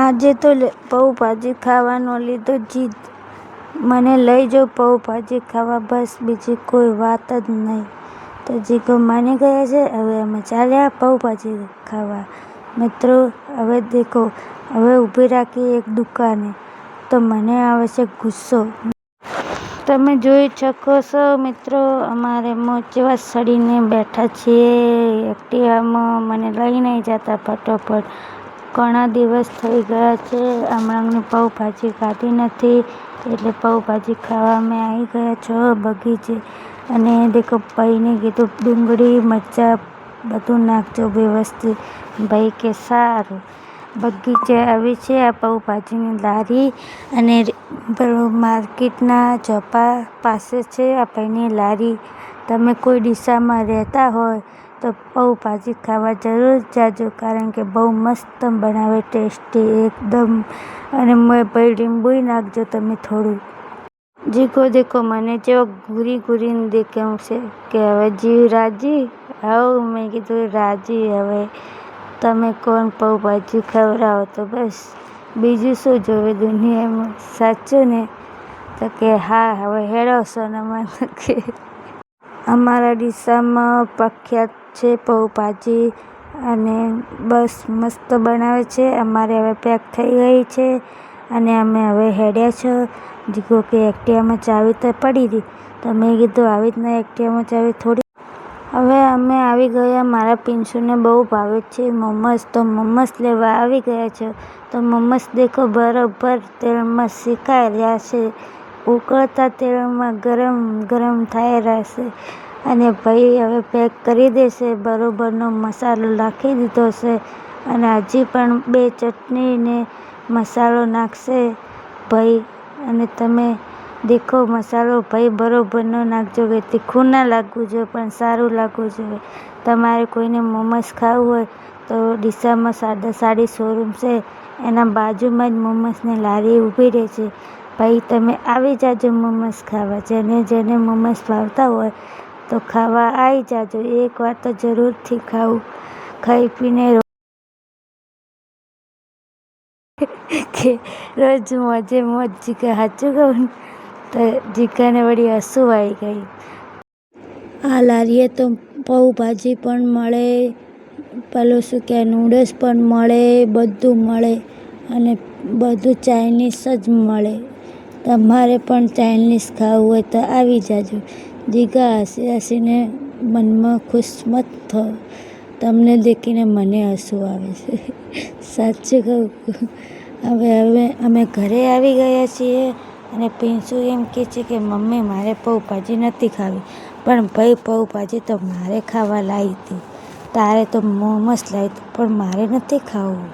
આજે તો પાઉંભાજી ખાવાનો લીધો જીદ, મને લઈ જાઓ પાઉંભાજી ખાવા, બસ બીજી કોઈ વાત જ નહીં. તો જીગો માની ગયા છે. હવે અમે ચાલ્યા પાઉંભાજી ખાવા. મિત્રો હવે દેખો, હવે ઊભી રાખી એક દુકાને તો મને આવે છે ગુસ્સો. તમે જોઈ શકો છો મિત્રો, અમારે મોચેવા સડીને બેઠા છીએ એક્ટિવામાં. મને લઈ નહીં જતા ફટોફટ. ઘણા દિવસ થઈ ગયા છે હમણાંની પાઉંભાજી ખાધી નથી, એટલે પાઉંભાજી ખાવા અમે આવી ગયા છો બગીચે. અને દેખો ભાઈને કીધું ડુંગળી મરચાં બધું નાખજો વ્યવસ્થિત. ભાઈ કે સારું. બગીચે આવી છે આ પાઉંભાજીની લારી, અને માર્કેટના ચોપા પાસે છે આ ભાઈની લારી. તમે કોઈ ડીસામાં રહેતા હોય તો પાઉંભાજી ખાવા જરૂર જાજો, કારણ કે બહુ મસ્ત બનાવે, ટેસ્ટી એકદમ. અને ભાઈ લીંબુય નાખજો તમે થોડું. જીગો દેખો મને જેવો ઘૂરીને દેખે છે કે હવે જીવ રાજી. આવો મેં કીધું રાજી. હવે તમે કોણ પાઉંભાજી ખવડાવો તો બસ, બીજું શું જોવે દુનિયામાં, સાચું ને? તો કે હા હવે હેડો સોનામાં. કે અમારા ડીસામાં પ્રખ્યાત છે પાઉંભાજી, અને બસ મસ્ત બનાવે છે. અમારે હવે પેક થઈ ગઈ છે અને અમે હવે હેડ્યા છો. જીગો કે એક્ટિવામાં ચાવી તો પડી રહી. તો મેં કીધું આવી રીતના એક્ટિવામાં ચાવી થોડી. હવે અમે આવી ગયા. મારા પિન્સુને બહુ ભાવે છે મોમોસ, તો મોમોસ લેવા આવી ગયા છે. તો મોમોસ દેખો બરોબર તેલમાં શેકાઈ રહ્યા છે, ઉકળતા તેલમાં ગરમ થઈ રહ્યા છે. અને ભાઈ હવે પેક કરી દેશે, બરોબરનો મસાલો નાખી દીધો છે, અને હજી પણ 2 ચટણી ને મસાલો નાખશે ભાઈ. અને તમે દેખો મસાલો ભાઈ બરોબરનો નાખજો, કે તીખું ના લાગવું જોઈએ પણ સારું લાગવું જોઈએ. તમારે કોઈને મોમોસ ખાવું હોય તો ડીસામાં સાડી શોરૂમ છે, એના બાજુમાં જ મોમોસની લારી ઊભી રહે છે. ભાઈ તમે આવી જાજો મોમોસ ખાવા. જેને મોમોસ ભાવતા હોય તો ખાવા આવી જાજો. એકવાર તો જરૂરથી ખાઈ પીને કે રોજ મોજે મોજ. જીગા સાચું કહું ને તો જીગાને વળી હસવું આવી ગઈ. આ લારીએ તો પાઉંભાજી પણ મળે, પેલું શું કે નૂડલ્સ પણ મળે, બધું મળે, અને બધું ચાઇનીઝ જ મળે. તમારે પણ ચાઇનીઝ ખાવું હોય તો આવી જાજો. જીગા હસીને મનમાં ખુશ મત થો, તમને દેખીને મને હસવું આવે છે. સાચું કહું. હવે અમે ઘરે આવી ગયા છીએ, અને પિન્સુ એમ કહે છે કે મમ્મી મારે પાઉંભાજી નથી ખાવી. પણ ભાઈ પાઉંભાજી તો મારે ખાવા લાવી હતી, તારે તો મોમોસ લાવી હતી, પણ મારે નથી ખાવું.